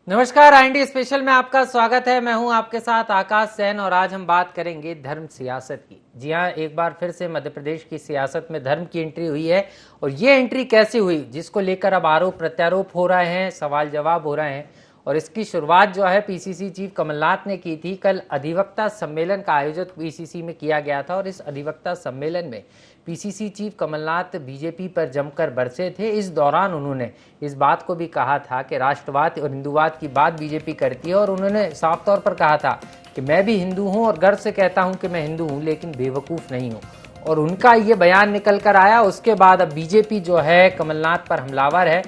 नमस्कार, IND special में आपका स्वागत है। मैं हूं आपके साथ आकाश सैन और आज हम बात करेंगे धर्म सियासत की। जी हां, एक बार फिर से मध्य प्रदेश की सियासत में धर्म की एंट्री हुई है और ये एंट्री कैसे हुई, जिसको लेकर अब आरोप प्रत्यारोप हो रहे हैं, सवाल जवाब हो रहे हैं। और इसकी शुरुआत जो है पीसीसी चीफ कमलनाथ ने की थी। कल अधिवक्ता सम्मेलन का आयोजन पीसीसी में किया गया था और इस अधिवक्ता सम्मेलन में पीसीसी चीफ कमलनाथ बीजेपी पर जमकर बरसे थे। इस दौरान उन्होंने इस बात को भी कहा था कि राष्ट्रवाद और हिंदूवाद की बात बीजेपी करती है और उन्होंने साफ तौर पर कहा था कि मैं भी हिंदू हूं और गर्व से कहता हूं कि मैं हिंदू हूं, लेकिन बेवकूफ़ नहीं हूं। और उनका ये बयान निकल कर आया। उसके बाद अब बीजेपी जो है कमलनाथ पर हमलावर है,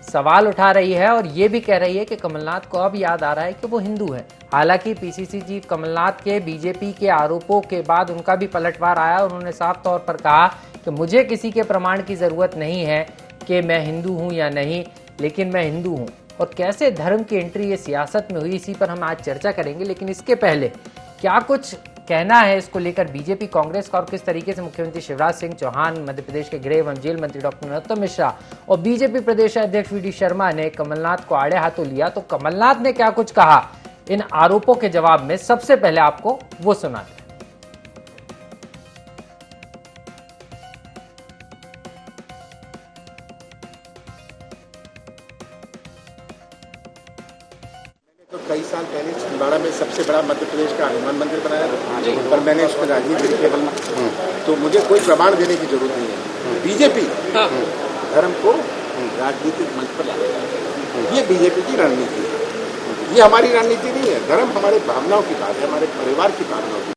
सवाल उठा रही है और ये भी कह रही है कि कमलनाथ को अब याद आ रहा है कि वो हिंदू है। हालांकि पीसीसी चीफ कमलनाथ के बीजेपी के आरोपों के बाद उनका भी पलटवार आया। उन्होंने साफ तौर पर कहा कि मुझे किसी के प्रमाण की ज़रूरत नहीं है कि मैं हिंदू हूं या नहीं, लेकिन मैं हिंदू हूं। और कैसे धर्म की एंट्री ये सियासत में हुई, इसी पर हम आज चर्चा करेंगे। लेकिन इसके पहले क्या कुछ कहना है इसको लेकर बीजेपी कांग्रेस का और किस तरीके से मुख्यमंत्री शिवराज सिंह चौहान, मध्य प्रदेश के गृह एवं जेल मंत्री डॉक्टर नरोत्तम मिश्रा और बीजेपी प्रदेश अध्यक्ष वी डी शर्मा ने कमलनाथ को आड़े हाथों लिया, तो कमलनाथ ने क्या कुछ कहा इन आरोपों के जवाब में, सबसे पहले आपको वो सुनाते हैं। तो कई साल पहले छिंदवाड़ा में सबसे बड़ा मध्य प्रदेश का हनुमान मंदिर बनाया था, पर मैंने उसमें राजनीति केवल, तो मुझे कोई प्रमाण देने की जरूरत नहीं है। बीजेपी धर्म को राजनीतिक मंच पर लाने वाली है, ये बीजेपी की रणनीति है, ये हमारी रणनीति नहीं है। धर्म हमारे भावनाओं की बात है, हमारे परिवार की भावनाओं की।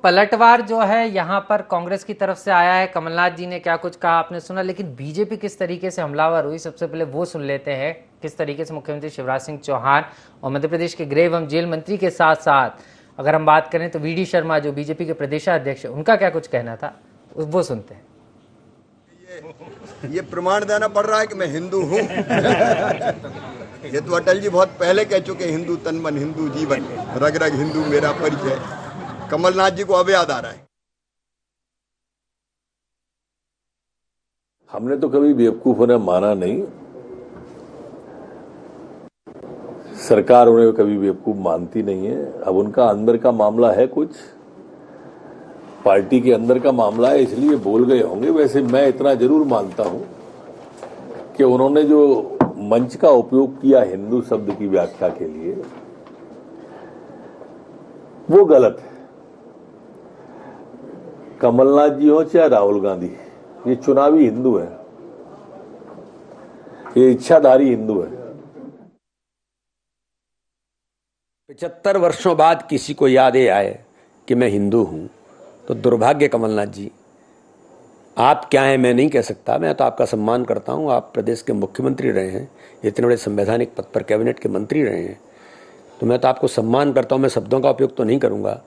पलटवार जो है यहाँ पर कांग्रेस की तरफ से आया है। कमलनाथ जी ने क्या कुछ कहा आपने सुना, लेकिन बीजेपी किस तरीके से हमलावर हुई, सबसे पहले वो सुन लेते हैं। किस तरीके से मुख्यमंत्री शिवराज सिंह चौहान और मध्य प्रदेश के गृह एवं जेल मंत्री के साथ साथ अगर हम बात करें तो वी डी शर्मा जो बीजेपी के प्रदेशाध्यक्ष है, उनका क्या कुछ कहना था, वो सुनते हैं। ये प्रमाण देना पड़ रहा है कि मैं हिंदू हूँ। ये तो अटल जी बहुत पहले कह चुके, हिंदू तन मन हिंदू जीवन, रग रग हिंदू मेरा परिचय। कमलनाथ जी को अब याद आ रहा है। हमने तो कभी बेवकूफ होने माना नहीं, सरकार उन्हें कभी बेवकूफ मानती नहीं है। अब उनका अंदर का मामला है, कुछ पार्टी के अंदर का मामला है, इसलिए बोल गए होंगे। वैसे मैं इतना जरूर मानता हूं कि उन्होंने जो मंच का उपयोग किया हिंदू शब्द की व्याख्या के लिए, वो गलत है। कमलनाथ जी हो चाहे राहुल गांधी, ये चुनावी हिंदू है, ये इच्छाधारी हिंदू है। 75 वर्षों बाद किसी को याद आए कि मैं हिंदू हूं, तो दुर्भाग्य कमलनाथ जी। आप क्या हैं मैं नहीं कह सकता, मैं तो आपका सम्मान करता हूं। आप प्रदेश के मुख्यमंत्री रहे हैं, इतने बड़े संवैधानिक पद पर कैबिनेट के मंत्री रहे हैं, तो मैं तो आपको सम्मान करता हूं। मैं शब्दों का उपयोग तो नहीं करूंगा,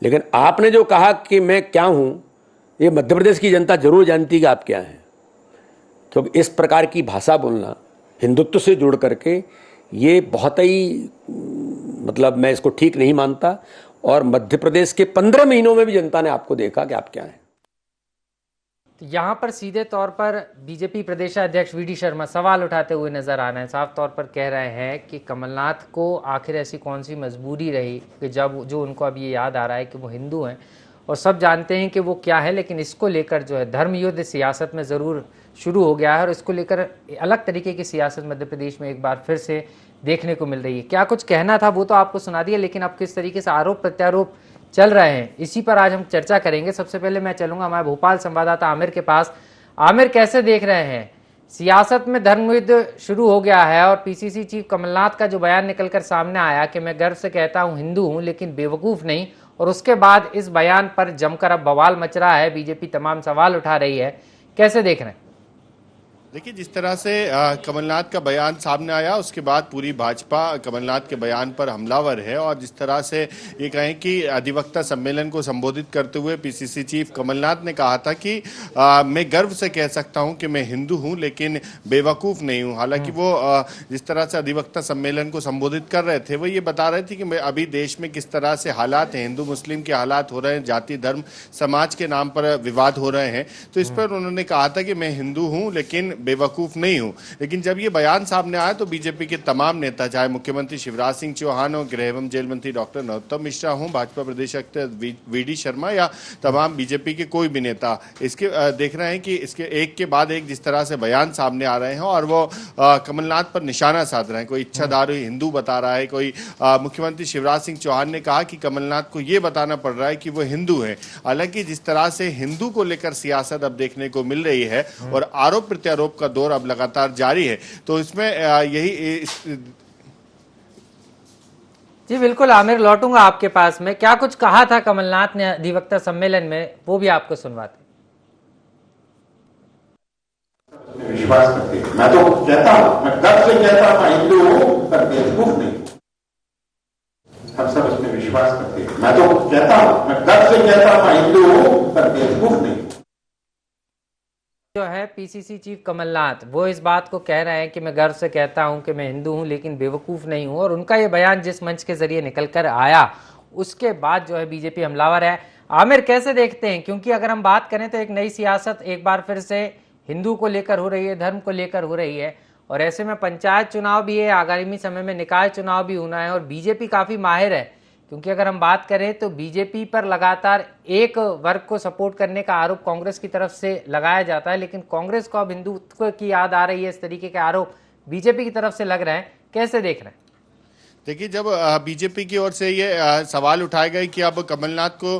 लेकिन आपने जो कहा कि मैं क्या हूं, ये मध्य प्रदेश की जनता जरूर जानती है कि आप क्या हैं। क्योंकि इस प्रकार की भाषा बोलना हिंदुत्व से जुड़ करके, ये बहुत ही मतलब मैं इसको ठीक नहीं मानता। और मध्य प्रदेश के 15 महीनों में भी जनता ने आपको देखा कि आप क्या हैं। यहाँ पर सीधे तौर पर बीजेपी प्रदेशाध्यक्ष वी डी शर्मा सवाल उठाते हुए नजर आ रहे हैं। साफ तौर पर कह रहे हैं कि कमलनाथ को आखिर ऐसी कौन सी मजबूरी रही कि जब जो उनको अब ये याद आ रहा है कि वो हिंदू हैं और सब जानते हैं कि वो क्या है, लेकिन इसको लेकर जो है धर्म युद्ध सियासत में ज़रूर शुरू हो गया है और इसको लेकर अलग तरीके की सियासत मध्य प्रदेश में एक बार फिर से देखने को मिल रही है। क्या कुछ कहना था वो तो आपको सुना दिया, लेकिन अब किस तरीके से आरोप प्रत्यारोप चल रहे हैं, इसी पर आज हम चर्चा करेंगे। सबसे पहले मैं चलूंगा हमारे भोपाल संवाददाता आमिर के पास। आमिर, कैसे देख रहे हैं, सियासत में धर्म युद्ध शुरू हो गया है और पीसीसी चीफ कमलनाथ का जो बयान निकलकर सामने आया कि मैं गर्व से कहता हूं हिंदू हूं लेकिन बेवकूफ नहीं, और उसके बाद इस बयान पर जमकर अब बवाल मच रहा है, बीजेपी तमाम सवाल उठा रही है, कैसे देख रहे हैं? देखिए, जिस तरह से कमलनाथ का बयान सामने आया उसके बाद पूरी भाजपा कमलनाथ के बयान पर हमलावर है। और जिस तरह से ये कहें कि अधिवक्ता सम्मेलन को संबोधित करते हुए पीसीसी चीफ कमलनाथ ने कहा था कि मैं गर्व से कह सकता हूं कि मैं हिंदू हूं लेकिन बेवकूफ़ नहीं हूं। हालांकि वो जिस तरह से अधिवक्ता सम्मेलन को संबोधित कर रहे थे, वो ये बता रहे थे कि अभी देश में किस तरह से हालात हैं, हिंदू मुस्लिम के हालात हो रहे हैं, जाति धर्म समाज के नाम पर विवाद हो रहे हैं। तो इस पर उन्होंने कहा था कि मैं हिंदू हूँ लेकिन बेवकूफ नहीं हूं। लेकिन जब ये बयान सामने आया तो बीजेपी के तमाम नेता, चाहे मुख्यमंत्री शिवराज सिंह चौहान हो, गृह एवं जेल मंत्री डॉक्टर नरोत्तम मिश्रा हो, भाजपा प्रदेश अध्यक्ष वीडी शर्मा या तमाम बीजेपी के कोई भी नेता, इसके देख रहे हैं कि इसके एक के बाद एक जिस तरह से बयान सामने आ रहे हैं और वो कमलनाथ पर निशाना साध रहे हैं। कोई इच्छाधारी हिंदू बता रहा है, कोई मुख्यमंत्री शिवराज सिंह चौहान ने कहा कि कमलनाथ को ये बताना पड़ रहा है कि वो हिंदू है। हालांकि जिस तरह से हिंदू को लेकर सियासत अब देखने को मिल रही है और आरोप प्रत्यारोप का दौर अब लगातार जारी है, तो इसमें यही जी बिल्कुल आमिर, लौटूंगा आपके पास में। क्या कुछ कहा था कमलनाथ ने अधिवक्ता सम्मेलन में, वो भी आपको सुनवाते। विश्वास करते हैं। मैं तो कहता हूं, मैं कब से कहता था हिंदू हूं, पर बेवकूफ नहीं। हम सब इसमें विश्वास करते हैं। मैं तो कहता हूं, मैं कब से कहता था हिंदू हूं, पर बेवकूफ नहीं। जो है पीसीसी चीफ कमलनाथ, वो इस बात को कह रहे हैं कि मैं गर्व से कहता हूं कि मैं हिंदू हूं लेकिन बेवकूफ नहीं हूं, और उनका ये बयान जिस मंच के जरिए निकल कर आया उसके बाद जो है बीजेपी हमलावर है। आमिर कैसे देखते हैं, क्योंकि अगर हम बात करें तो एक नई सियासत एक बार फिर से हिंदू को लेकर हो रही है, धर्म को लेकर हो रही है, और ऐसे में पंचायत चुनाव भी है, आगामी समय में निकाय चुनाव भी होना है, और बीजेपी काफी माहिर है, क्योंकि अगर हम बात करें तो बीजेपी पर लगातार एक वर्ग को सपोर्ट करने का आरोप कांग्रेस की तरफ से लगाया जाता है, लेकिन कांग्रेस को अब हिंदुत्व की याद आ रही है, इस तरीके के आरोप बीजेपी की तरफ से लग रहे हैं। कैसे देख रहे हैं? देखिए, जब बीजेपी की ओर से ये सवाल उठाए गए कि अब कमलनाथ को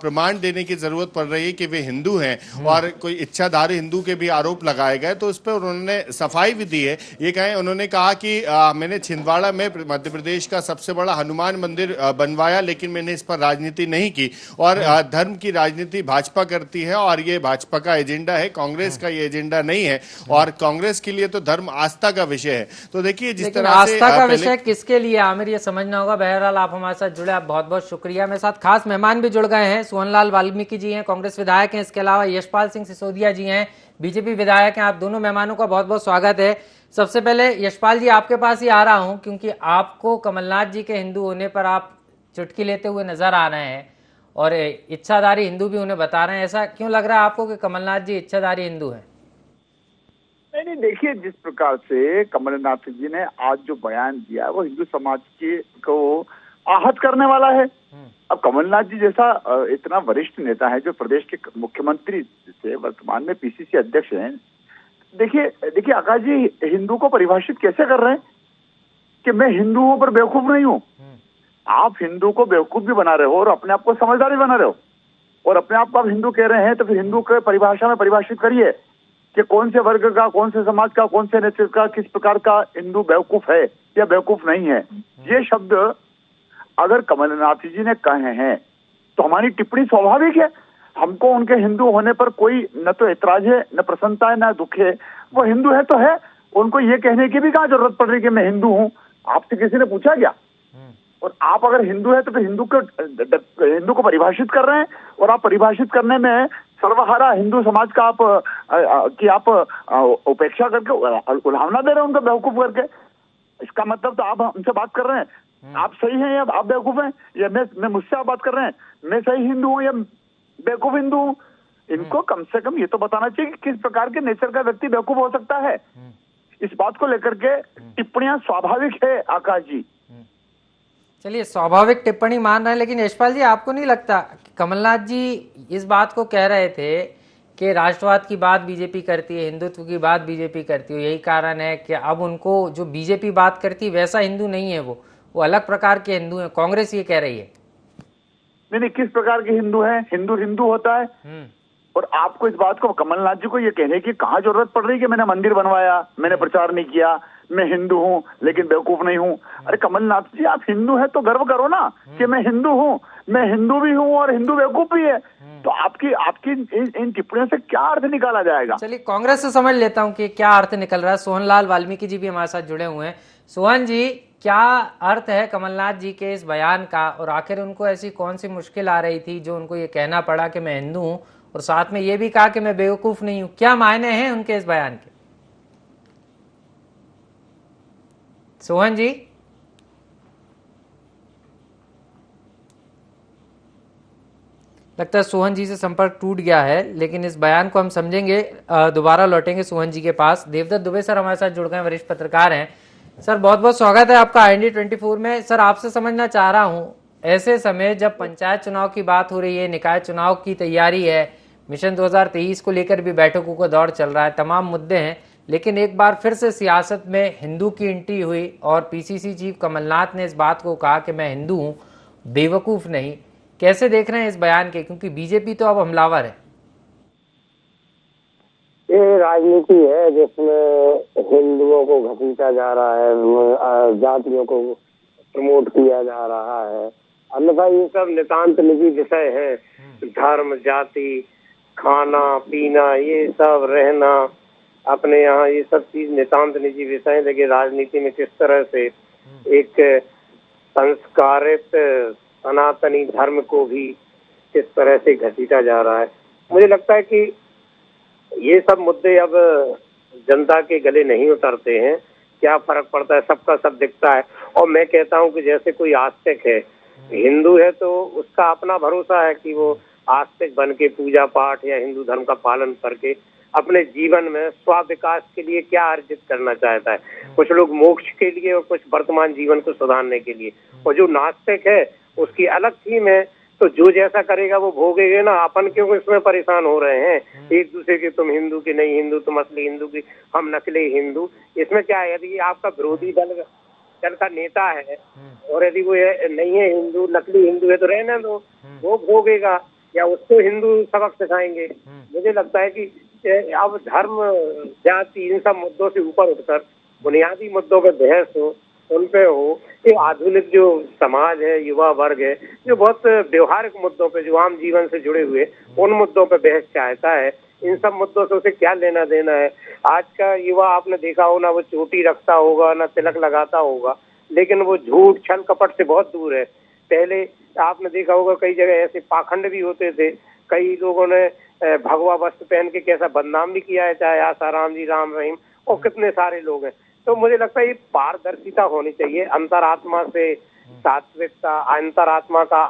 प्रमाण देने की जरूरत पड़ रही है कि वे हिंदू हैं और कोई इच्छाधारी हिंदू के भी आरोप लगाए गए, तो उस पर उन्होंने सफाई भी दी है। ये कहें, उन्होंने कहा कि मैंने छिंदवाड़ा में मध्य प्रदेश का सबसे बड़ा हनुमान मंदिर बनवाया, लेकिन मैंने इस पर राजनीति नहीं की, और धर्म की राजनीति भाजपा करती है और ये भाजपा का एजेंडा है, कांग्रेस का ये एजेंडा नहीं है, और कांग्रेस के लिए तो धर्म आस्था का विषय है। तो देखिए, जिस तरह से आस्था का विषय किसके लिए आमिर, ये समझना होगा। बहरहाल आप हमारे साथ जुड़े, आप बहुत बहुत शुक्रिया। मेरे साथ खास मेहमान भी जुड़ गए हैं। सोहनलाल वाल्मीकि जी हैं, कांग्रेस विधायक हैं, इसके अलावा यशपाल सिंह सिसोदिया जी हैं, बीजेपी विधायक हैं। आप दोनों मेहमानों का बहुत बहुत स्वागत है। सबसे पहले यशपाल जी, आपके पास ही आ रहा हूं, क्योंकि आपको कमलनाथ जी के हिंदू होने पर आप चुटकी लेते हुए नजर आ रहे हैं और इच्छाधारी हिंदू भी उन्हें बता रहे हैं। ऐसा क्यों लग रहा है आपको कि कमलनाथ जी इच्छाधारी हिंदू हैं? नहीं, देखिए, जिस प्रकार से कमलनाथ जी ने आज जो बयान दिया वो हिंदू समाज के को आहत करने वाला है। अब कमलनाथ जी जैसा इतना वरिष्ठ नेता है, जो प्रदेश के मुख्यमंत्री से वर्तमान में पीसीसी अध्यक्ष हैं, देखिए आकाश जी हिंदू को परिभाषित कैसे कर रहे हैं कि मैं हिंदू हूं पर बेवकूफ नहीं हूं। आप हिंदू को बेवकूफ भी बना रहे हो और अपने आप को समझदार भी बना रहे हो, और अपने आप को आप हिंदू कह रहे हैं, तो फिर हिंदू के परिभाषा में परिभाषित करिए कि कौन से वर्ग का, कौन से समाज का, कौन से नेतृत्व का, किस प्रकार का हिंदू बेवकूफ है या बेवकूफ नहीं है। ये शब्द अगर कमलनाथ जी ने कहे हैं तो हमारी टिप्पणी स्वाभाविक है। हमको उनके हिंदू होने पर कोई न तो ऐतराज है, न प्रसन्नता है, न दुख है। वो हिंदू है तो है, उनको ये कहने की भी कहाँ जरूरत पड़ रही कि मैं हिंदू हूँ? आपसे किसी ने पूछा क्या? और आप अगर हिंदू है तो फिर हिंदू को परिभाषित कर रहे हैं, और आप परिभाषित करने में सर्वहारा हिंदू समाज का आप उपेक्षा करके उल्हावना दे रहे हैं उनको बेवकूफ करके। इसका मतलब तो आप हमसे बात कर रहे हैं आप सही हैं या आप बेवकूफ हैं, या मैं मुझसे आप बात कर रहे हैं मैं सही हिंदू हूँ या बेवकूफ हिंदू हूँ? इनको कम से कम ये तो बताना चाहिए कि किस प्रकार के नेचर का व्यक्ति बेवकूफ हो सकता है। इस बात को लेकर के टिप्पणियां स्वाभाविक है आकाश जी। चलिए, स्वाभाविक टिप्पणी मान रहे हैं, लेकिन यशपाल जी आपको नहीं लगता कमलनाथ जी इस बात को कह रहे थे कि राष्ट्रवाद की बात बीजेपी करती है, हिंदुत्व की बात बीजेपी करती है, यही कारण है कि अब उनको जो बीजेपी बात करती है वैसा हिंदू नहीं है, वो अलग प्रकार के हिंदू हैं, कांग्रेस ये कह रही है। नहीं, किस प्रकार के हिंदू हैं? हिंदू हिंदू होता है। और आपको इस बात को, कमलनाथ जी को ये कहने की कहाँ जरूरत पड़ रही कि मैंने मंदिर बनवाया, मैंने प्रचार नहीं किया, मैं हिंदू हूँ लेकिन बेवकूफ नहीं हूँ? अरे कमलनाथ जी, आप हिंदू हैं तो गर्व करो ना कि मैं हिंदू हूँ, मैं हिंदू भी हूँ और हिंदू बेवकूफ भी है। तो आपकी इन टिप्पणियों से क्या अर्थ निकाला जाएगा? चलिए, कांग्रेस से समझ लेता हूँ कि क्या अर्थ निकल रहा है। सोहनलाल वाल्मीकि जी भी हमारे साथ जुड़े हुए हैं। सोहन जी, क्या अर्थ है कमलनाथ जी के इस बयान का, और आखिर उनको ऐसी कौन सी मुश्किल आ रही थी जो उनको ये कहना पड़ा कि मैं हिंदू हूँ, और साथ में ये भी कहा कि मैं बेवकूफ नहीं हूं? क्या मायने हैं उनके इस बयान के? सोहन जी, लगता है सोहन जी से संपर्क टूट गया है, लेकिन इस बयान को हम समझेंगे। दोबारा लौटेंगे सोहन जी के पास। देवदत्त दुबे सर हमारे साथ जुड़ गए, वरिष्ठ पत्रकार हैं। सर बहुत बहुत स्वागत है आपका IND24 में। सर आपसे समझना चाह रहा हूं, ऐसे समय जब पंचायत चुनाव की बात हो रही है, निकाय चुनाव की तैयारी है, मिशन 2023 को लेकर भी बैठकों का दौर चल रहा है, तमाम मुद्दे हैं, लेकिन एक बार फिर से सियासत में हिंदू की एंट्री हुई और PCC चीफ कमलनाथ ने इस बात को कहा कि मैं हिंदू हूं, बेवकूफ नहीं। कैसे देख रहे हैं इस बयान के, क्योंकि बीजेपी तो अब हमलावर है। ये राजनीति है जिसमें हिंदुओं को घसीटा जा रहा है, जातियों को प्रमोट किया जा रहा है। अन्यथा ये सब नितांत निजी विषय है। धर्म, जाति, खाना पीना, ये सब रहना अपने यहाँ, ये सब चीज नितांत निजी विषय है। देखिए राजनीति में किस तरह से एक संस्कारित सनातनी धर्म को भी किस तरह से घसीटा जा रहा है। मुझे लगता है कि ये सब मुद्दे अब जनता के गले नहीं उतरते हैं। क्या फर्क पड़ता है, सबका सब दिखता है। और मैं कहता हूँ कि जैसे कोई आस्तिक है, हिंदू है, तो उसका अपना भरोसा है कि वो आस्तिक बन के पूजा पाठ या हिंदू धर्म का पालन करके अपने जीवन में स्व विकास के लिए क्या अर्जित करना चाहता है। कुछ लोग मोक्ष के लिए और कुछ वर्तमान जीवन को सुधारने के लिए। और जो नास्तिक है उसकी अलग थीम है, तो जो जैसा करेगा वो भोगेगा ना। अपन क्यों इसमें परेशान हो रहे हैं एक दूसरे के, तुम हिंदू की नहीं हिंदू, तुम असली हिंदू की, हम नकली हिंदू। इसमें क्या है, यदि आपका विरोधी दल का नेता है और यदि वो नहीं है हिंदू, नकली हिंदू है, तो रहने दो, वो भोगेगा या उसको हिंदू सबक सिखाएंगे। मुझे लगता है कि अब धर्म, जाति, इन सब मुद्दों से ऊपर उठकर बुनियादी मुद्दों पर बहस हो, उन पे हो। ये आधुनिक जो समाज है, युवा वर्ग है, जो बहुत व्यवहारिक मुद्दों पे, जो आम जीवन से जुड़े हुए, उन मुद्दों पे बहस चाहता है। इन सब मुद्दों से उसे क्या लेना देना है। आज का युवा आपने देखा हो ना, वो चोटी रखता होगा ना तिलक लगाता होगा, लेकिन वो झूठ छल कपट से बहुत दूर है। पहले आपने देखा होगा कई जगह ऐसे पाखंड भी होते थे। कई लोगों ने भगवा वस्त्र पहन के कैसा बदनाम भी किया है, चाहे आसाराम जी, राम रहीम और कितने सारे लोग हैं। तो मुझे लगता है ये पारदर्शिता होनी चाहिए। अंतरात्मा से सात्विकता, अंतरात्मा का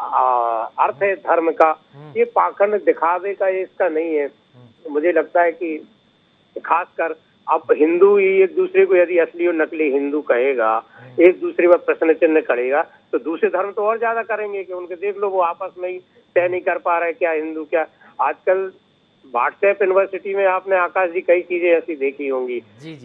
अर्थ है धर्म का। ये पाखंड दिखावे का, ये इसका नहीं है। मुझे लगता है कि खासकर अब हिंदू ही एक दूसरे को यदि असली और नकली हिंदू कहेगा, एक दूसरे पर प्रश्न चिन्ह करेगा, तो दूसरे धर्म तो और ज्यादा करेंगे कि उनके देख लो वो आपस में ही तय नहीं कर पा रहे क्या हिंदू क्या। आजकल व्हाट्सएप यूनिवर्सिटी में आपने आकाश जी कई चीजें ऐसी देखी होंगी।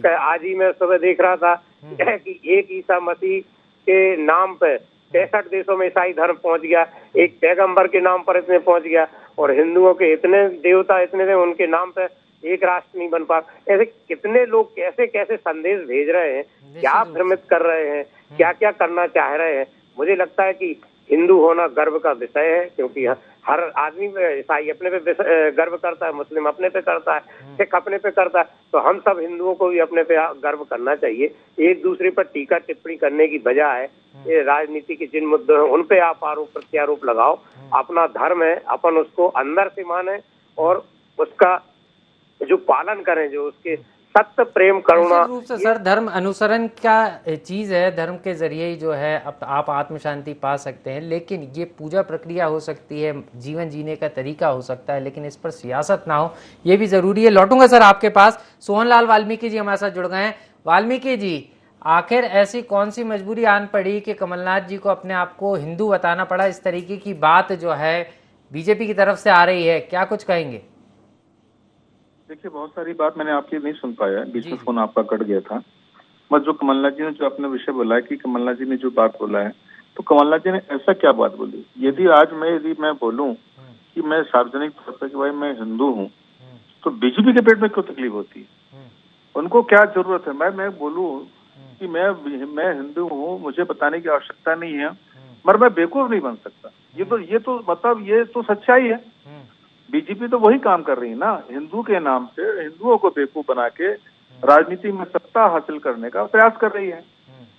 आज ही मैं सुबह देख रहा था कि एक ईसा मसीह के नाम पे 65 देशों में ईसाई धर्म पहुंच गया, एक पैगंबर के नाम पर इतने पहुंच गया, और हिंदुओं के इतने देवता इतने थे, उनके नाम पे एक राष्ट्र नहीं बन पा। ऐसे कितने लोग कैसे कैसे संदेश भेज रहे हैं, क्या भ्रमित कर रहे हैं, क्या क्या करना चाह रहे हैं। मुझे लगता है कि हिंदू होना गर्व का विषय है, क्योंकि हर आदमी, ईसाई अपने पे गर्व करता है, मुस्लिम अपने पे करता है, सिख अपने पे करता है, तो हम सब हिंदुओं को भी अपने पे गर्व करना चाहिए। एक दूसरे पर टीका टिप्पणी करने की बजाय ये राजनीति के जिन मुद्दे हैं उन पे आप आरोप प्रत्यारोप लगाओ। अपना धर्म है, अपन उसको अंदर से माने और उसका जो पालन करें, जो उसके सत्य, प्रेम, करुणा। रूप से सर धर्म अनुसरण क्या चीज है, धर्म के जरिए ही जो है आप आत्म शांति पा सकते हैं, लेकिन ये पूजा प्रक्रिया हो सकती है, जीवन जीने का तरीका हो सकता है, लेकिन इस पर सियासत ना हो, ये भी जरूरी है। लौटूंगा सर आपके पास। सोहनलाल वाल्मीकि जी हमारे साथ जुड़ गए हैं। वाल्मीकि जी, आखिर ऐसी कौन सी मजबूरी आन पड़ी कि कमलनाथ जी को अपने आप को हिंदू बताना पड़ा? इस तरीके की बात जो है बीजेपी की तरफ से आ रही है, क्या कुछ कहेंगे? देखिए, बहुत सारी बात मैंने आपकी नहीं सुन पाया, बीच में फोन आपका कट गया था। बस जो कमलनाथ जी ने जो अपने विषय बोला है कि कमलनाथ जी ने जो बात बोला है, तो कमलनाथ जी ने ऐसा क्या बात बोली? यदि मैं बोलूं कि मैं सार्वजनिक तौर पर कि भाई मैं हिंदू हूं, तो बीजेपी के पेट में क्यों तकलीफ होती है? उनको क्या जरूरत है? मैं बोलूं कि मैं हिंदू हूं, मुझे बताने की आवश्यकता नहीं है, मगर मैं बेवकूफ नहीं बन सकता। ये तो मतलब ये तो सच्चाई है। बीजेपी तो वही काम कर रही है ना, हिंदू के नाम से हिंदुओं को बेवकूफ बना के राजनीति में सत्ता हासिल करने का प्रयास कर रही है।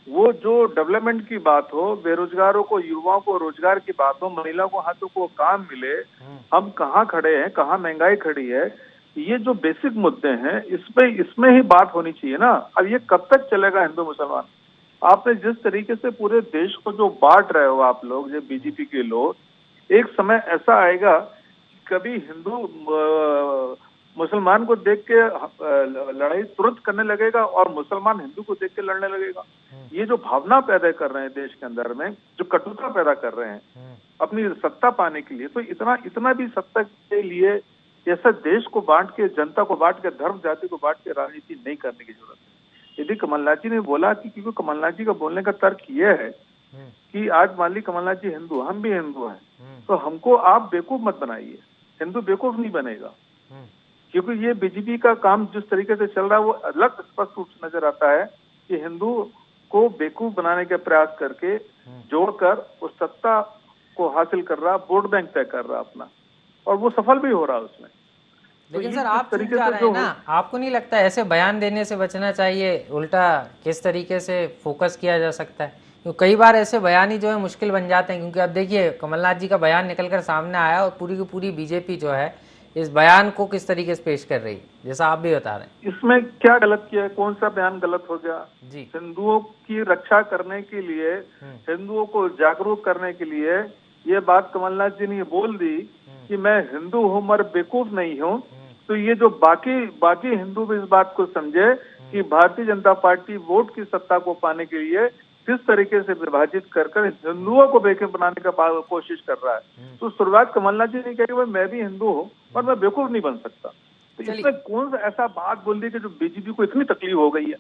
वो जो डेवलपमेंट की बात हो, बेरोजगारों को, युवाओं को रोजगार की बात हो, महिलाओं को हाथों को काम मिले, हम कहाँ खड़े हैं, कहाँ महंगाई खड़ी है, ये जो बेसिक मुद्दे हैं इसमें ही बात होनी चाहिए ना। अब ये कब तक चलेगा हिंदू मुसलमान? आपने जिस तरीके से पूरे देश को जो बांट रहे हो आप लोग, जो बीजेपी के लोग, एक समय ऐसा आएगा कभी हिंदू मुसलमान को देख के लड़ाई तुरंत करने लगेगा और मुसलमान हिंदू को देख के लड़ने लगेगा। ये जो भावना पैदा कर रहे हैं देश के अंदर में, जो कटुता पैदा कर रहे हैं अपनी सत्ता पाने के लिए, तो इतना भी सत्ता के लिए ऐसा देश को बांट के, जनता को बांट के, धर्म जाति को बांट के राजनीति नहीं करने की जरूरत है। यदि कमलनाथ जी ने बोला कि क्योंकि कमलनाथ जी का बोलने का तर्क यह है कि आज मान ली कमलनाथ जी हिंदू, हम भी हिंदू हैं, तो हमको आप बेवकूफ मत बनाइए। हिंदू बेवकूफ नहीं बनेगा, क्योंकि ये बीजेपी का काम जिस तरीके से चल रहा है वो अलग स्पष्ट रूप से नजर आता है कि हिंदू को बेवकूफ बनाने के प्रयास करके जोड़कर उस सत्ता को हासिल कर रहा, वोट बैंक तय कर रहा अपना, और वो सफल भी हो रहा है उसमें। लेकिन सर आप चुप जा रहे हैं ना, आपको नहीं लगता ऐसे बयान देने से बचना चाहिए? उल्टा किस तरीके से फोकस किया जा सकता है? क्योंकि कई बार ऐसे बयान ही जो है मुश्किल बन जाते हैं, क्योंकि अब देखिए कमलनाथ जी का बयान निकलकर सामने आया और पूरी की पूरी बीजेपी जो है इस बयान को किस तरीके से पेश कर रही है, जैसा आप भी बता रहे हैं। इसमें क्या गलत किया है? कौन सा बयान गलत हो गया जी? हिंदुओं की रक्षा करने के लिए, हिंदुओं को जागरूक करने के लिए ये बात कमलनाथ जी ने बोल दी कि मैं हिंदू हूँ मगर बेवकूफ नहीं हूँ। तो ये जो बाकी हिंदू भी इस बात को समझे कि भारतीय जनता पार्टी वोट की सत्ता को पाने के लिए किस तरीके से विभाजित कर हिंदुओं को बेवकूफ बनाने का कोशिश कर रहा है। तो शुरुआत कमलनाथ जी ने कहा कि मैं भी हिंदू हूँ पर मैं बेवकूफ नहीं बन सकता। तो इसमें कौन सा ऐसा बात बोल दी कि जो बीजेपी को इतनी तकलीफ हो गई है?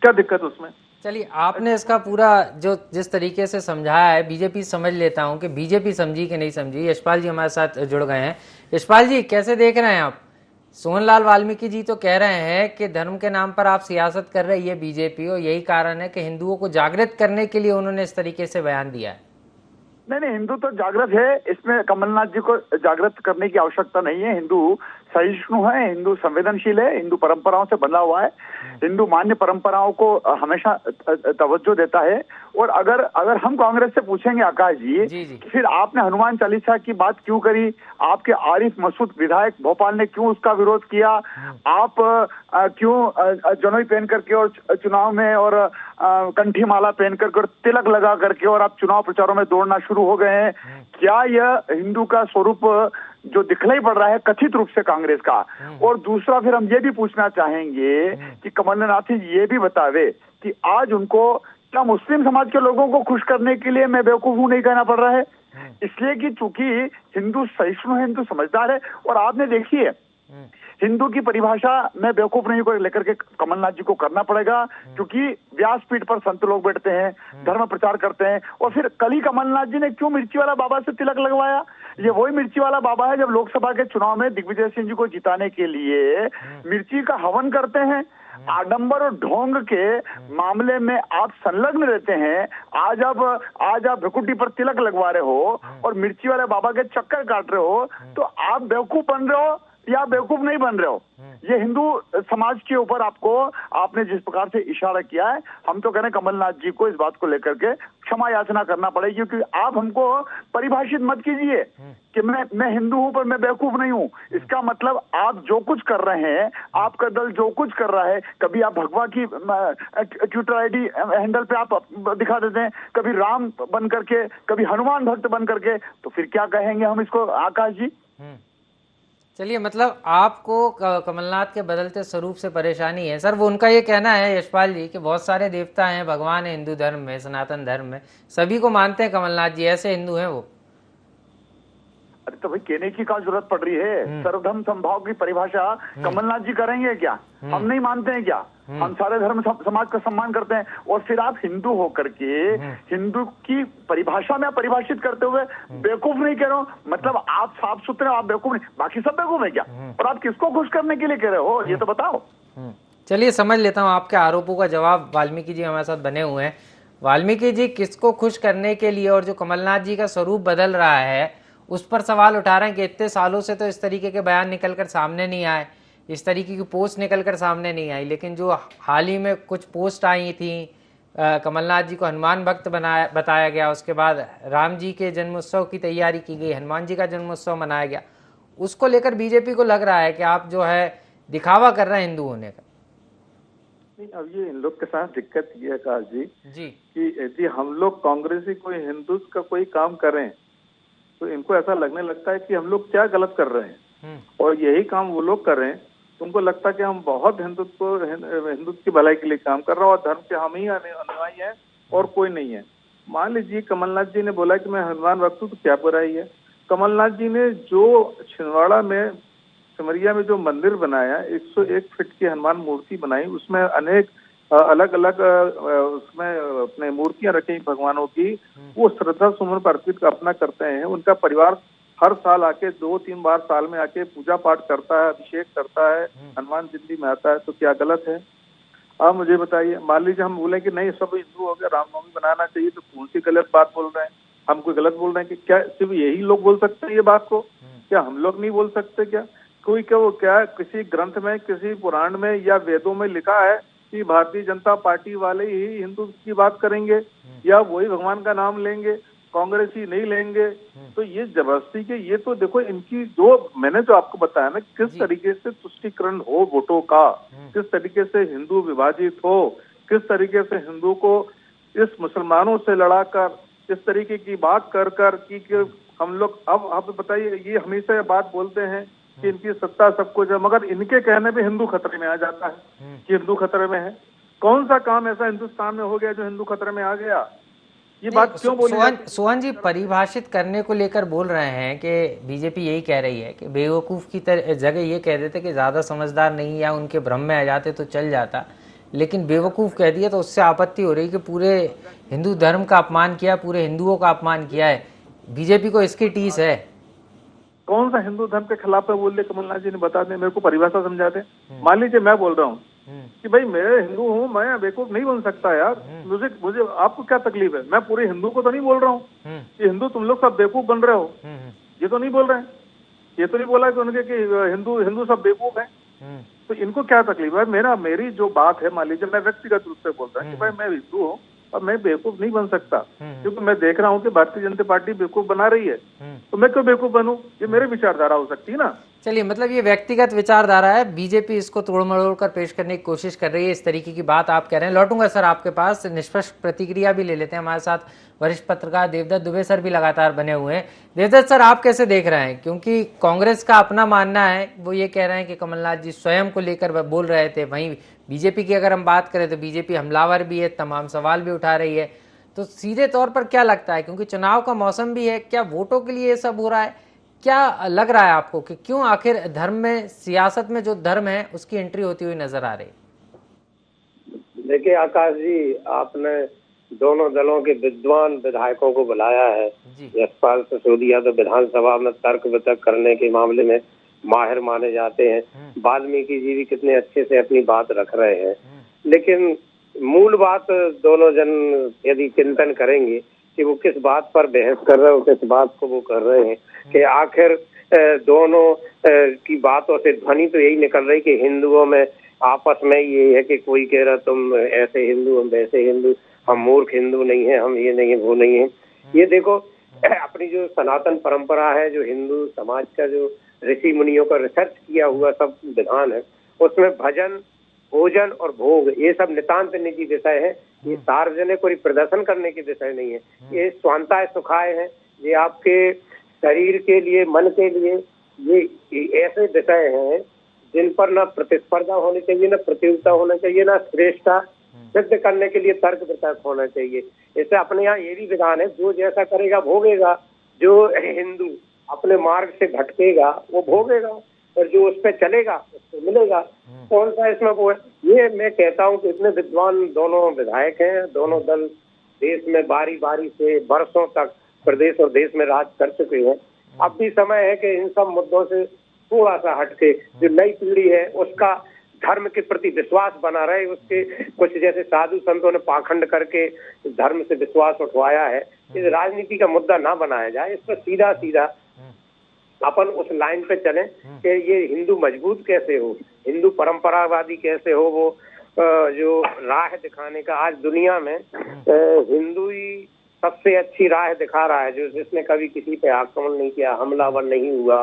क्या दिक्कत उसमें? चलिए, आपने इसका पूरा जो जिस तरीके से समझाया है, बीजेपी समझ लेता हूं कि बीजेपी समझी कि नहीं समझी। यशपाल जी हमारे साथ जुड़ गए हैं। यशपाल जी, कैसे देख रहे हैं आप? सोहनलाल वाल्मीकि जी तो कह रहे हैं कि धर्म के नाम पर आप सियासत कर रही है बीजेपी, और यही कारण है कि हिंदुओं को जागृत करने के लिए उन्होंने इस तरीके से बयान दिया है। नहीं, हिंदू तो जागृत है, इसमें कमलनाथ जी को जागृत करने की आवश्यकता नहीं है। हिंदू सहिष्णु है, हिंदू संवेदनशील है, हिंदू परंपराओं से बना हुआ है, हिंदू मान्य परंपराओं को हमेशा तवज्जो देता है। और अगर हम कांग्रेस से पूछेंगे आकाश जी, फिर आपने हनुमान चालीसा की बात क्यों करी, आपके आरिफ मसूद विधायक भोपाल ने क्यों उसका विरोध किया, आप क्यों जनोई पहन करके और चुनाव में और कंठी माला पहन करके और तिलक लगा करके और आप चुनाव प्रचारों में दौड़ना शुरू हो गए हैं? क्या यह हिंदू का स्वरूप जो दिखलाई पड़ रहा है कथित रूप से कांग्रेस का? और दूसरा फिर हम ये भी पूछना चाहेंगे कि कमलनाथ जी ये भी बतावे कि आज उनको क्या मुस्लिम समाज के लोगों को खुश करने के लिए मैं बेवकूफ हूं नहीं कहना पड़ रहा है? इसलिए कि चूंकि हिंदू सहिष्णु है, हिंदू समझदार है। और आपने देखिए हिंदू की परिभाषा में बेवकूफ नहीं को लेकर के कमलनाथ जी को करना पड़ेगा, क्योंकि व्यासपीठ पर संत लोग बैठते हैं, धर्म प्रचार करते हैं। और फिर कल ही कमलनाथ जी ने क्यों मिर्ची वाला बाबा से तिलक लगवाया? ये वही मिर्ची वाला बाबा है जब लोकसभा के चुनाव में दिग्विजय सिंह जी को जिताने के लिए मिर्ची का हवन करते हैं। आडंबर और ढोंग के मामले में आप संलग्न रहते हैं। आज आप भ्रिकुटी पर तिलक लगवा रहे हो और मिर्ची वाले बाबा के चक्कर काट रहे हो, तो आप बेवकूफ बन रहे हो या बेवकूफ नहीं बन रहे हो? ये हिंदू समाज के ऊपर आपने जिस प्रकार से इशारा किया है, हम तो कह रहे हैं कमलनाथ जी को इस बात को लेकर के क्षमा याचना करना पड़ेगी, क्योंकि आप हमको परिभाषित मत कीजिए कि मैं हिंदू हूं पर मैं बेवकूफ नहीं हूं। इसका मतलब आप जो कुछ कर रहे हैं, आपका दल जो कुछ कर रहा है, कभी आप भगवा की ट्विटर आईडी हैंडल पे आप दिखा देते हैं, कभी राम बन करके, कभी हनुमान भक्त बन करके, तो फिर क्या कहेंगे हम इसको आकाश जी? चलिए, मतलब आपको कमलनाथ के बदलते स्वरूप से परेशानी है सर। वो उनका ये कहना है यशपाल जी कि बहुत सारे देवता हैं, भगवान है हिंदू धर्म में, सनातन धर्म में, सभी को मानते हैं कमलनाथ जी, ऐसे हिंदू हैं वो। अरे तो भाई कहने की क्या जरूरत पड़ रही है? सर्वधर्म संभाव की परिभाषा कमलनाथ जी करेंगे क्या? हम नहीं मानते हैं क्या? हम सारे धर्म समाज का सम्मान करते हैं। और फिर आप हिंदू होकर के हिंदू की परिभाषा में परिभाषित करते हुए बेवकूफ नहीं कह रहे हो, मतलब आप साफ सुथरे, आप बेवकूफ नहीं, बाकी सब बेवकूफ है क्या? और आप किसको खुश करने के लिए कह रहे हो, ये तो बताओ। चलिए, समझ लेता हूँ आपके आरोपों का जवाब। वाल्मीकि जी हमारे साथ बने हुए हैं। वाल्मीकि जी, किसको खुश करने के लिए और जो कमलनाथ जी का स्वरूप बदल रहा है उस पर सवाल उठा रहे हैं कि इतने सालों से तो इस तरीके के बयान निकलकर सामने नहीं आए, इस तरीके की पोस्ट निकलकर सामने नहीं आई, लेकिन जो हाल ही में कुछ पोस्ट आई थी, कमलनाथ जी को हनुमान भक्त बताया गया, उसके बाद राम जी के जन्मोत्सव की तैयारी की गई, हनुमान जी का जन्मोत्सव मनाया गया, उसको लेकर बीजेपी को लग रहा है कि आप जो है दिखावा कर रहे हैं हिंदू होने का। नहीं, अब ये इन लोग के साथ दिक्कत ये है आकाश जी कि यदि हम लोग कांग्रेसी कोई हिंदू का कोई काम करें तो इनको ऐसा लगने लगता है कि हम लोग क्या गलत कर रहे हैं और यही काम वो लोग कर रहे हैं। तुमको लगता है कि हम बहुत हिंदुत्व की भलाई के लिए काम कर रहे हैं और धर्म के हम ही अनुयायी हैं और कोई नहीं है। मान लीजिए कमलनाथ जी ने बोला कि मैं हनुमान भक्त हूं, तो क्या बुराई है? कमलनाथ जी ने जो छिंदवाड़ा में सिमरिया में जो मंदिर बनाया, 101 फीट की हनुमान मूर्ति बनाई, उसमें अनेक अलग अलग उसमें अपने मूर्तियां रखी भगवानों की, वो श्रद्धा सुमन पर अर्पित अपना करते हैं। उनका परिवार हर साल आके 2-3 बार साल में आके पूजा पाठ करता है, अभिषेक करता है, हनुमान दिल्ली में आता है, तो क्या गलत है? आप मुझे बताइए। मान लीजिए हम बोले कि नहीं सब हिंदू हो गया, रामनवमी बनाना चाहिए, तो कौन सी गलत बात बोल रहे हैं? हम कोई गलत बोल रहे हैं कि क्या सिर्फ यही लोग बोल सकते हैं ये बात को? क्या हम लोग नहीं बोल सकते क्या? कोई क्या किसी ग्रंथ में, किसी पुराण में या वेदों में लिखा है कि भारतीय जनता पार्टी वाले ही हिंदू की बात करेंगे या वही भगवान का नाम लेंगे, कांग्रेस ही नहीं लेंगे? तो ये जबरदस्ती के, ये तो देखो इनकी जो मैंने जो आपको बताया ना, किस तरीके से तुष्टीकरण हो वोटों का, किस तरीके से हिंदू विभाजित हो, किस तरीके से हिंदू को इस मुसलमानों से लड़ाकर इस तरीके की बात कर कर कि हम लोग, अब आप बताइए, ये हमेशा ये बात बोलते हैं कि इनकी सत्ता सब कुछ है, मगर इनके कहने पे हिंदू खतरे में आ जाता है कि हिंदू खतरे में है। कौन सा काम ऐसा हिंदुस्तान में हो गया जो हिंदू खतरे में आ गया? ये बात क्यों बोली? सोहन जी परिभाषित करने को लेकर बोल रहे हैं कि बीजेपी यही कह रही है कि बेवकूफ की जगह ये कह देते कि ज्यादा समझदार नहीं या उनके भ्रम में आ जाते तो चल जाता, लेकिन बेवकूफ कह दिया तो उससे आपत्ति हो रही कि पूरे हिंदू धर्म का अपमान किया, पूरे हिंदुओं का अपमान किया है। बीजेपी को इसकी टीस है। कौन सा हिंदू धर्म के खिलाफ है बोल दे कमलनाथ जी ने, बता दें, मेरे को परिभाषा समझा दें। मान लीजिए मैं बोल रहा हूँ कि भाई मैं हिंदू हूँ, मैं बेवकूफ नहीं बन सकता यार, मुझे आपको क्या तकलीफ है? मैं पूरे हिंदू को तो नहीं बोल रहा हूँ कि हिंदू तुम लोग सब बेवकूफ बन रहे हो, ये तो नहीं बोल रहे हैं, ये तो नहीं बोला कि उनके कि हिंदू सब बेवकूफ है। तो इनको क्या तकलीफ है? मेरी जो बात है, मान लीजिए मैं व्यक्तिगत रूप से बोल रहा हूँ कि भाई मैं हिंदू हूँ और मैं बेवकूफ नहीं बन सकता, क्योंकि मैं देख रहा हूँ कि भारतीय जनता पार्टी बेवकूफ बना रही है, तो मैं क्यों बेवकूफ बनूं? ये मेरी विचारधारा हो सकती है ना। चलिए, मतलब ये व्यक्तिगत विचारधारा है, बीजेपी इसको तोड़ मरोड़ कर पेश करने की कोशिश कर रही है, इस तरीके की बात आप कह रहे हैं। लौटूंगा सर आपके पास, निष्पक्ष प्रतिक्रिया भी ले लेते हैं। हमारे साथ वरिष्ठ पत्रकार देवदत्त दुबे सर भी लगातार बने हुए हैं। देवदत्त सर, आप कैसे देख रहे हैं? क्योंकि कांग्रेस का अपना मानना है, वो ये कह रहे हैं कि कमलनाथ जी स्वयं को लेकर बोल रहे थे। वहीं बीजेपी की अगर हम बात करें तो बीजेपी हमलावर भी है, तमाम सवाल भी उठा रही है। तो सीधे तौर पर क्या लगता है, क्योंकि चुनाव का मौसम भी है, क्या वोटों के लिए ये सब हो रहा है? क्या लग रहा है आपको कि क्यों आखिर धर्म में, सियासत में जो धर्म है उसकी एंट्री होती हुई नजर आ रही? देखिए आकाश जी, आपने दोनों दलों के विद्वान विधायकों को बुलाया है। यशपाल सिसोदिया तो विधानसभा में तर्क वितर्क करने के मामले में माहिर माने जाते हैं, वाल्मीकि जी भी कितने अच्छे से अपनी बात रख रहे हैं, लेकिन मूल बात दोनों जन यदि चिंतन करेंगे कि वो किस बात पर बहस कर रहे हो, किस बात को वो कर रहे हैं, कि आखिर दोनों की बातों से ध्वनि तो यही निकल रही कि हिंदुओं में आपस में ये है कि कोई कह रहा तुम ऐसे हिंदू, हम वैसे हिंदू, हम मूर्ख हिंदू नहीं है, हम ये नहीं है, वो नहीं है। ये देखो अपनी जो सनातन परंपरा है, जो हिंदू समाज का जो ऋषि मुनियों का रिसर्च किया हुआ सब विधान है, उसमें भजन, भोजन और भोग ये सब नितांत निजी विषय है। ये सार्वजनिक और प्रदर्शन करने के विषय नहीं है। ये स्वांताय सुखाय है, ये आपके शरीर के लिए, मन के लिए ये ऐसे विषय हैं जिन पर ना प्रतिस्पर्धा होनी चाहिए, ना प्रतियोगिता होना चाहिए, ना श्रेष्ठता सिद्ध करने के लिए तर्क वितर्क होना चाहिए। इससे अपने यहाँ ये भी विधान है, जो जैसा करेगा भोगेगा। जो हिंदू अपने मार्ग से भटकेगा वो भोगेगा, और जो उस पर चलेगा उसको मिलेगा। कौन सा इसमें वो है? ये मैं कहता हूँ कि इतने विद्वान दोनों विधायक हैं, दोनों दल देश में बारी बारी से वर्षों तक प्रदेश और देश में राज कर चुके हैं। अब भी समय है कि इन सब मुद्दों से थोड़ा सा हटके जो नई पीढ़ी है उसका धर्म के प्रति विश्वास बना रहे। उसके कुछ जैसे साधु संतों ने पाखंड करके धर्म से विश्वास उठवाया है, इस राजनीति का मुद्दा ना बनाया जाए। इस पर सीधा सीधा अपन उस लाइन पे चले कि ये हिंदू मजबूत कैसे हो, हिंदू परंपरावादी कैसे हो। वो जो राह दिखाने का आज दुनिया में हिंदू ही सबसे अच्छी राह दिखा रहा है, जो जिसने कभी किसी पे आक्रमण नहीं किया, हमलावर नहीं हुआ।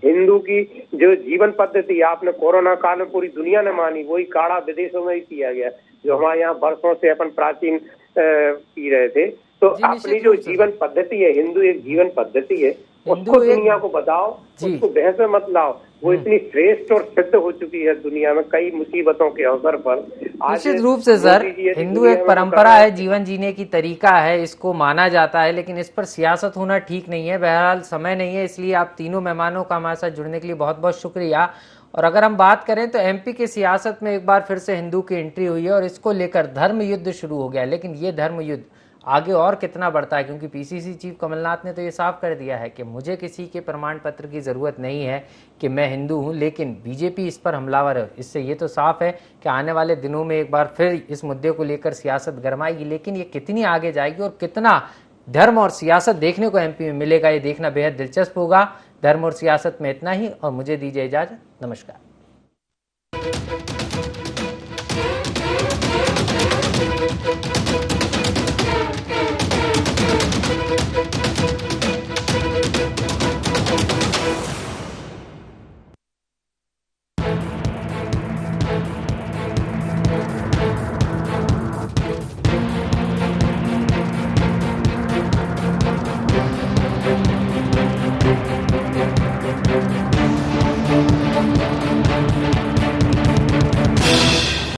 हिंदू की जो जीवन पद्धति आपने कोरोना काल में पूरी दुनिया ने मानी, वही काढ़ा विदेशों में ही किया गया जो हमारे यहाँ वर्षों से अपन प्राचीन पी रहे थे। तो अपनी जो जीवन पद्धति है, हिंदू एक जीवन पद्धति है, उसको दुनिया को बताओ, उसको बहस में मत लाओ। वो इतनी श्रेष्ठ और सिद्ध हो चुकी है दुनिया में कई मुसीबतों के अवसर पर। निश्चित रूप से सर, हिंदू एक परंपरा है, जीवन जीने की तरीका है, इसको माना जाता है, लेकिन इस पर सियासत होना ठीक नहीं है। बहरहाल समय नहीं है, इसलिए आप तीनों मेहमानों का हमारे साथ जुड़ने के लिए बहुत बहुत शुक्रिया। और अगर हम बात करें तो एमपी की सियासत में एक बार फिर से हिंदू की एंट्री हुई है और इसको लेकर धर्म युद्ध शुरू हो गया है। लेकिन ये धर्म युद्ध आगे और कितना बढ़ता है, क्योंकि पीसीसी चीफ कमलनाथ ने तो ये साफ कर दिया है कि मुझे किसी के प्रमाण पत्र की ज़रूरत नहीं है कि मैं हिंदू हूँ, लेकिन बीजेपी इस पर हमलावर है। इससे ये तो साफ है कि आने वाले दिनों में एक बार फिर इस मुद्दे को लेकर सियासत गरमाएगी। लेकिन ये कितनी आगे जाएगी और कितना धर्म और सियासत देखने को एमपी में मिलेगा, ये देखना बेहद दिलचस्प होगा। धर्म और सियासत में इतना ही, और मुझे दीजिए इजाज़त। नमस्कार।